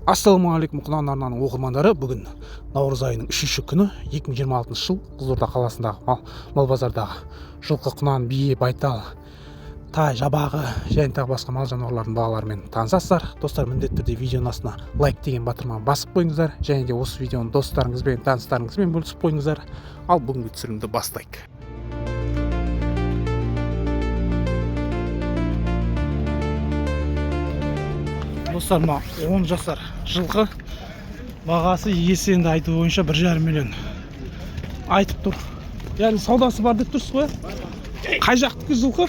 Ассалаумағалейкум Құнан арнаның оқырмандары, бүгін наурыз айының 3-ші күні 2026 жыл Қызылорда қаласындағы мал базардағы жылқы, құнан, бие, байтал, тай, жабағы және тағы басқа мал жануарлардың бағаларымен танысасыздар. Достар, міндетті түрде видеоның астына лайк деген батырманы басып қойыңыздар, және де осы видеоны достарыңызбен, таныстарыңызбен бөлісіп қойыңыздар. Ал бүгінгі түсірілімді бастайық. Достар, 10 жасар жылқы бағасы иесі енді айту бойынша 1,5 миллион айтып тұр. Яғни саудасы бар деп тұрсыз ғой? Қай жақтікі жылқы?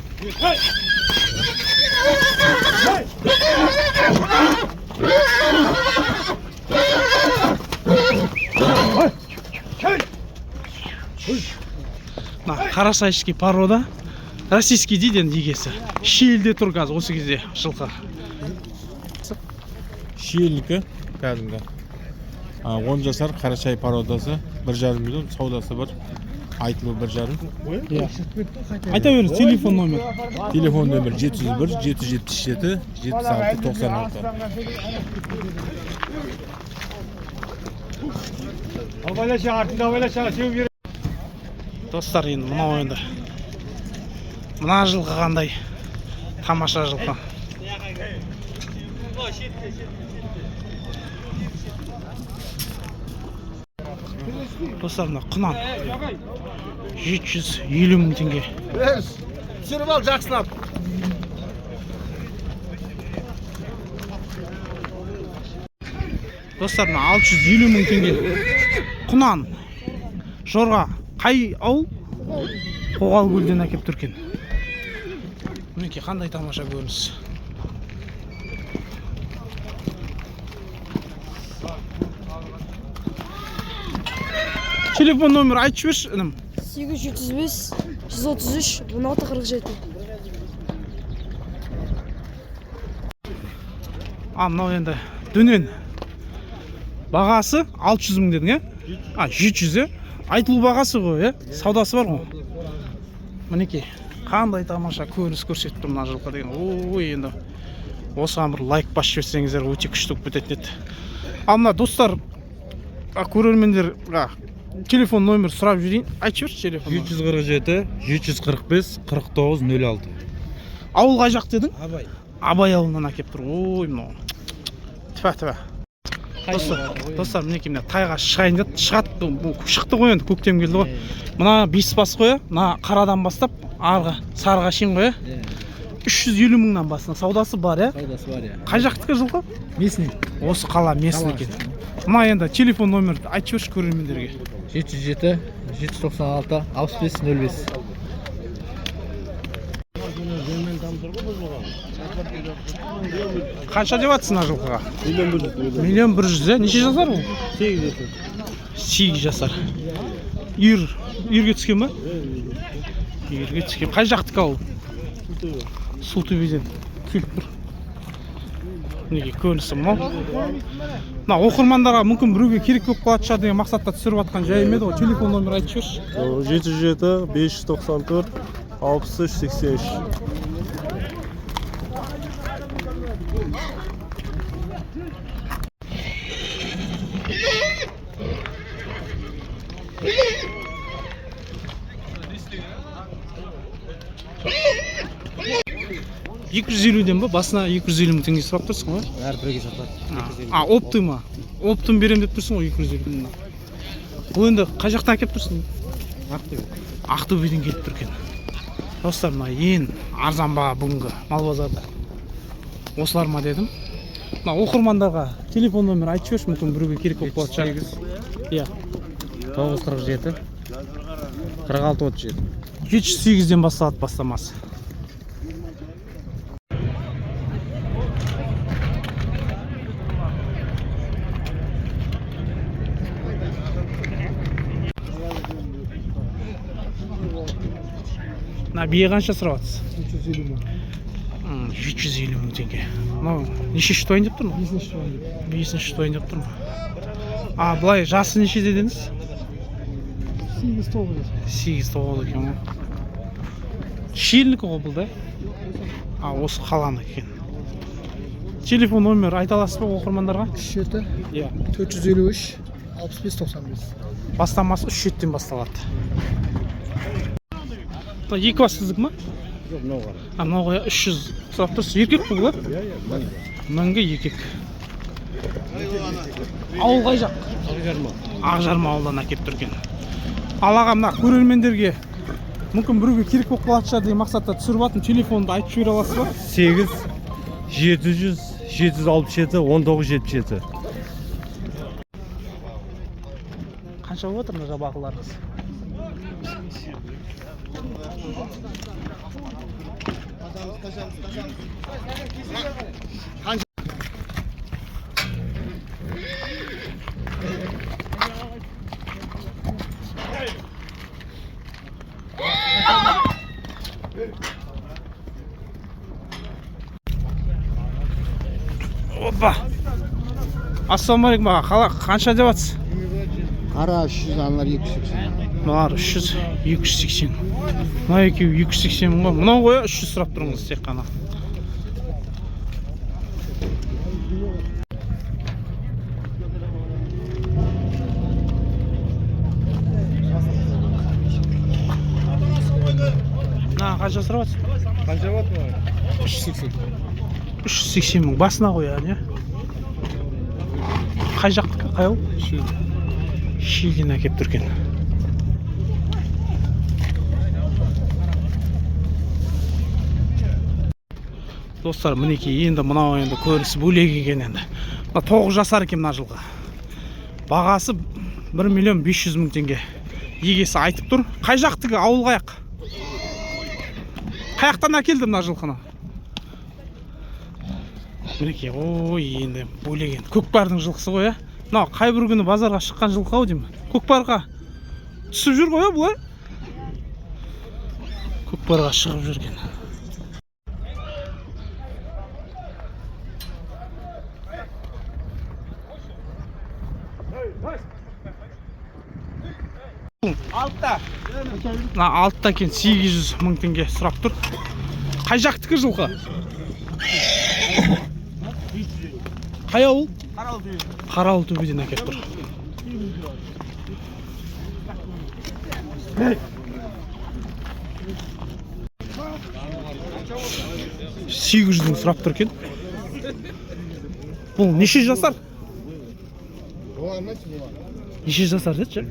Қарасайский порода, российский дейді енді егесі. Шиелде тұр қазір осы кезде жылқы. Шиелікі кәдімгі 10 жасар қарашай породасы 1,5 миллион, саудасы бар, айтылу 1,5. Айта беріңіз, телефон номер. Телефон номер 701 777 76 96. Достар, енді мынау енді мына жылқы қандай тамаша жылқы. Достар, мына құнан 750 мың теңге. Түсіріп ал жақсылап. Достар, мына 650 мың теңге. Құнан жорға қай ауыл? Қоғал көлден әкеп түркен. Мінекей қандай тамаша көрініс. Телефон номер айтып жіберші, інім. 835 133 1647. Мынау енді дөнен. Бағасы 600 мың дедің, 700, айтылу бағасы ғой, саудасы бар ғой. Мінекей, қандай тамаша көрініс көрсетіп тұр мына жылқы деген. Ой, енді осыған бір лайк басып жіберсеңіздер өте күшті болып кететін еді. Мына достар, көрермендер телефон номер сұрап жүрейін. Айтып жүрші телефон. 747 745 49 06. Ауыл қай жақ дедің? Абай. Абай ауылынан әкеп тұр. Ой, мынау. Тіфа. Достар, мінекей мына тайға шығайын деді. Шықты ғой енді, көктем келді ғой. Мына 5 бас қоя, мына қарадан бастап арғы сарыға шейін қоя. 350 мыңнан басына саудасы бар, Саудасы бар, Қай жақтікі жылқы? Местный. Осы қала местный екен. Мына енді телефон номерді айтып жүрші көрермендерге. 77 796 65 05. Қанша деп атсың жылқыға? 1,100,000. Неше жасар ол? 8 жасар. Үйірге түскен ба? Үйірге түскен. Қай жақтікі ол? Султөбеден келіп тұр. Неге көрінісі мынау? Мына оқырмандарға мүмкін біреуге керек болып қалатын шығар деген мақсатта түсіріп атқан жайым еді ғой. Телефон номер айтып жүрші. 77 594 63 83. $250 ба? Басына 250 мың теңге сұрап тұрсың ғой? Әрбірге сатады. Опты ма? Оптын берем деп тұрсың ғой 250 мың. Бұл енді қай жақтан әкеп тұрсың? Ақтөбеден келіп тұр екен. Достар, мына ең арзан баға бүгінгі мал базарда. Осылар ма дедім. Мына оқырмандарға телефон номер айтып жүрші, мүмкін біреуге керек болып қалатын шығар. 947 46 37. 708-ден басталады бастамасы. Бие қанша сұрап атсыз? 750 мың теңге. Нешінші тойын деп тұр ма? 5-ші тойын деп тұр ма? Бұлай жасы неше дедіңіз? 8-9 екен. Шиелікі ғой бұл да? Осы қаланы екен. Телефон номер айта аласыз ба оқырмандарға? 37 Иә. 453 65 95. Бастамасы 3-7-тен басталады. Мына екі бас сіздікі ма? Жоқ, мынауға. Мынауға 300 сұрап тұрсыз. Еркек бұл ба? Иә. Мыңға еркек. Ауыл қай жақ? Ақжарма ауылдан әкеп тұрген. Ал аға, мына көрермендерге мүмкін біреуге керек болып қалатын шығар деген мақсатта түсіріп жатырмын. Телефонды айтып жібере аласыз ба? 8 700 767 1977. Қанша болып отыр мына жабағыларыңыз? Опа! Ассалаумағалейкум аға, қанша деп жатсыз? Қара 300, аналар 280. Мыналар 300, 280. Мына екеуі 280 мың ғой. Мынау ғой 300 сұрап тұрыңыз тек қана. Қанша сұрап жатсыз? Қанша болады мына? 380. 380 мың басына қояды, иә? Қай жақтікі, қай ауыл? Шилден әкеп тұрген. Достар, мінекей енді мынау енді көрісі бөлек екен енді. 9 жасар екен мына жылға. Бағасы 1 миллион 500 мың теңге. Егесі айтып тұр. Қай жақтікі, ауыл қаяқ? Қаяқтан әкелді мына жылқыны? Мінекей, ой, енді бөлеген. Көкпардың жылқысы ғой, мынау қай бір күні базарға шыққан жылқы ау деймін. Көкпарға түсіп жүр ғой, бұлай? Көкпарға шығып жүрген. Алтта екен 800 мың теңге сұрап тұр. Қай жақтікі жылқы? Қай ауыл? Қарауыл төбеден әкеп тұр. Сегіз жүздің сұрап тұр екен. Бұл неше жасар? Неше жасар деді?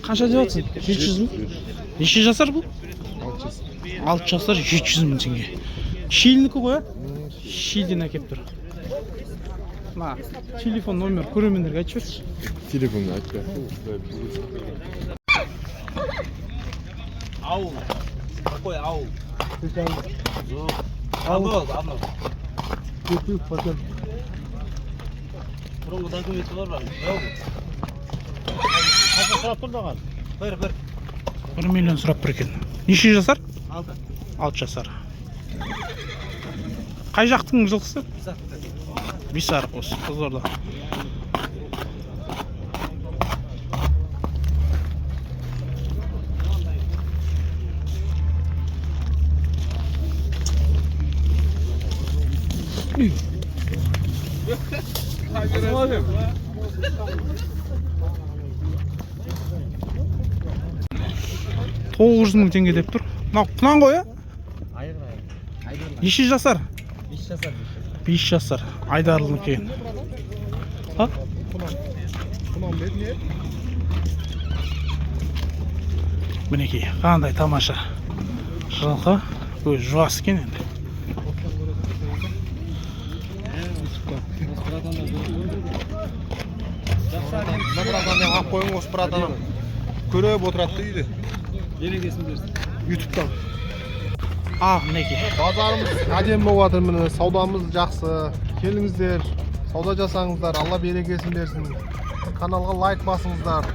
Қанша деп жатсың? 700 мың? Неше жасар бұл? 6 жасар 700 мың теңге. Шилінікі ғой? Шилден әкеп тұр. Телефон номер көрермендерге айтып берші. Телефонды айтып бер. Ауыл. Какой ауыл? Ауыл. Бұрынғы документі бар ма? Қанша сұрап тұрды оған? Бір. 1 миллион сұрап тұр екен. Неше жасар? 6 жасар. Қай жақтың жылқысы? Бисарық осы, Қызылорда. $900 мың теңге деп тұр. Мынау құнан ғой, неше жасар? 5 жасар. Айдарлының кейін. Мінекей, қандай тамаша жылқы. Көз жуас екен енді. Ақ қойың осы братаным көріп отырады үйде. Ютубтан. Мінекей. Базарымыз әдемі болып жатыр, міне саудамыз жақсы. Келіңіздер, сауда жасаңыздар, Алла берекесін берсін. Каналға лайк басыңыздар.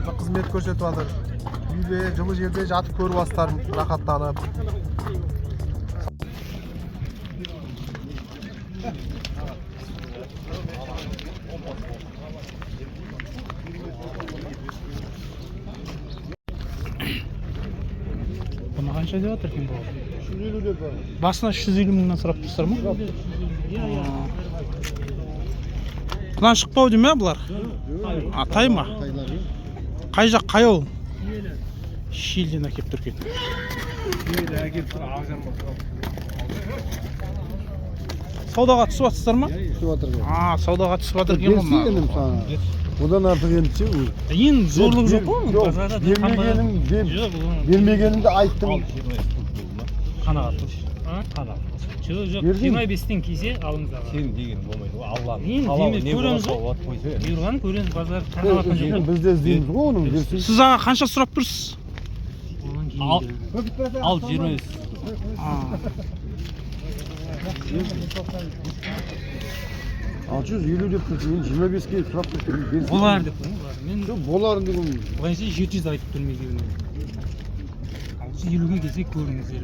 Қызмет көрсетіп жатыр. Үйде, жылы жерде жатып көріп жатсыздар, рахаттанып. Buni qancha deyaptir ekan bu? 150 deb. Basına 150 mingdan so'rab turibsizlarmi? Bundan chiqpavdi mi bular? Ha, tayma. Qay joq, qay yo'l? Shildan kelib turgan. Savdoga tushyapsizlarmi? Ha, savdoga tushyaptir ekan bunlar. Bundan artık yeniçi bu. Endi zo'rlik yo'q-ku. Yok, vermegenim de ayttım. Qanaqa tush? Qanaqa? Жоқ, Бердің? 25-тен кейсе алыңыздар. Сен деген болмайды. Алланың Мен халалы демек не көреміз болса ғой. от қойса. Бұйырған көреміз базар қанағаттан жоқ. Biz de izleyimiz bu onun versin. Siz ağa qancha so'rab tursiz? Ondan кейін Al. де- Al 20. Ha. 650 деп тұрсың, 25 ке сұрап тұрсың. Болар деп қойдым, болар. Мен Жоқ, боларын деген. былайша 700 айтып тұрмын екеуіне. 650-ге келсе көріңіздер.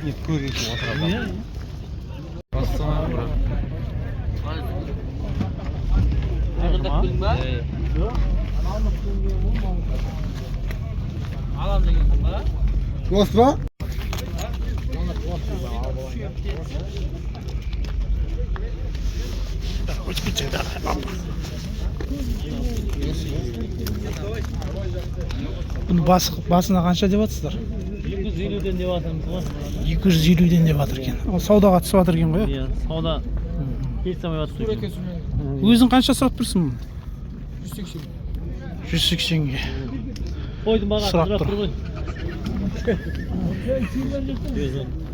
Нет, көргенсің отырады. Иә, Alam деген ба? Dost ba? Buni basına qancha deyapsizlar? 250-ден деп жатырмыз ғой. 250 деп жатыр екен. Ол саудаға түсіп жатыр екен ғой. Иә, сауда келісім жатыр екен. Өзің қанша сұрап тұрсың? 180-ге. Қойдың бағасы Сұрап сұрап тұр. тұр ғой.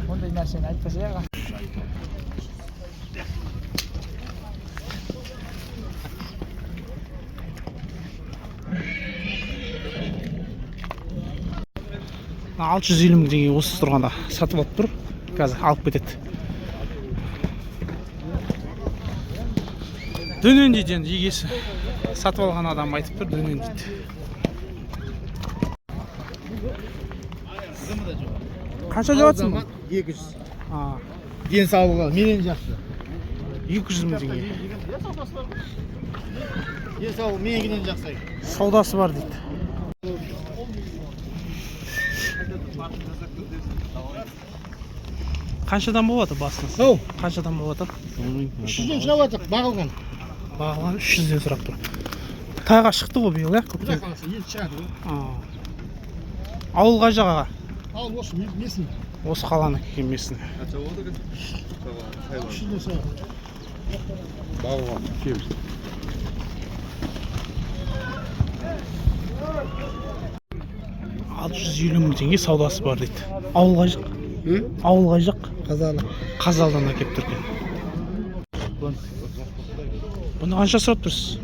Ондай нәрсені айтпаса яға. Алты жүз елу мың теңге осы тұрғанда сатып алып тұр. Қазір алып кетеді. Дөнен дейді енді егесі. Сатып алған адам айтып тұр, дөнен дейді. Қанша деп жатсың? 200. А, Денсаулығы менен жақсы. 200 мың теңге. Денсаулығы менен жақсы. Саудасы бар дейді. Қаншадан болады басыныз? Ау. Қаншадан болады? 300-ден сұрап жатыр, бағылған. Бағылған 300-ден сұрап тұр. Тайға шықты ғой биыл, көктем. Ел шығады. Ауыл қай жағаға? Ал осы несін? Осы қаланы кемесіне. 300-ден сұрап. Бағылған. Кеміз. Алты жүз елу мың теңге саудасы бар дейді. Ауыл қай жақ? Ауыл қай жақ? Қазалы. Қазалдан әкеп тұрген. Бұны қанша сұрап тұрсыз?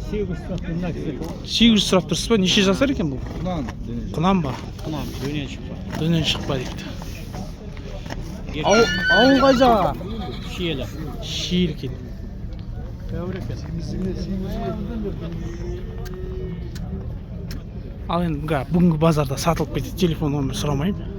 800 сұрап тұрсыз ба? Неше жасар екен бұл? Құнан ба? Дөнен шықпа дейді. Ауыл қай жағаға? Шиелі. Шиел екен. Ал енді бүгінгі базарда сатылып кетеді, телефон номер сұрамаймын.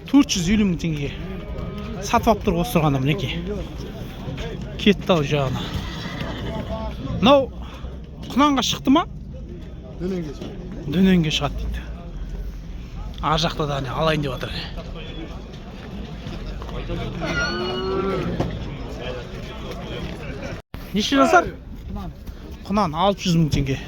Төрт жүз елу мың теңгеге сатып алып тұр осы тұрғанда мінекей. Кетті ау жағына. Мынау құнанға шықты ма? Дөненге шығады дейді. Ар жақта да алайын деп жатыр. Неше жасар? Құнан 600 мың теңге.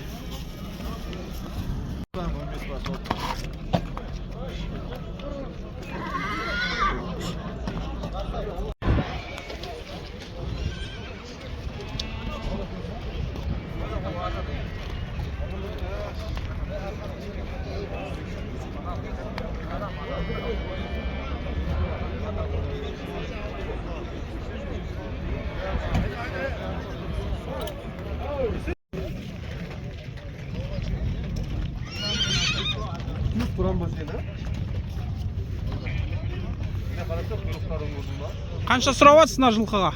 Қанша сұрап жатсыз мына жылқыға?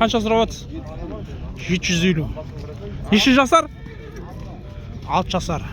Қанша сұрап жатсыз? 750. Неше жасар? 6 жасар.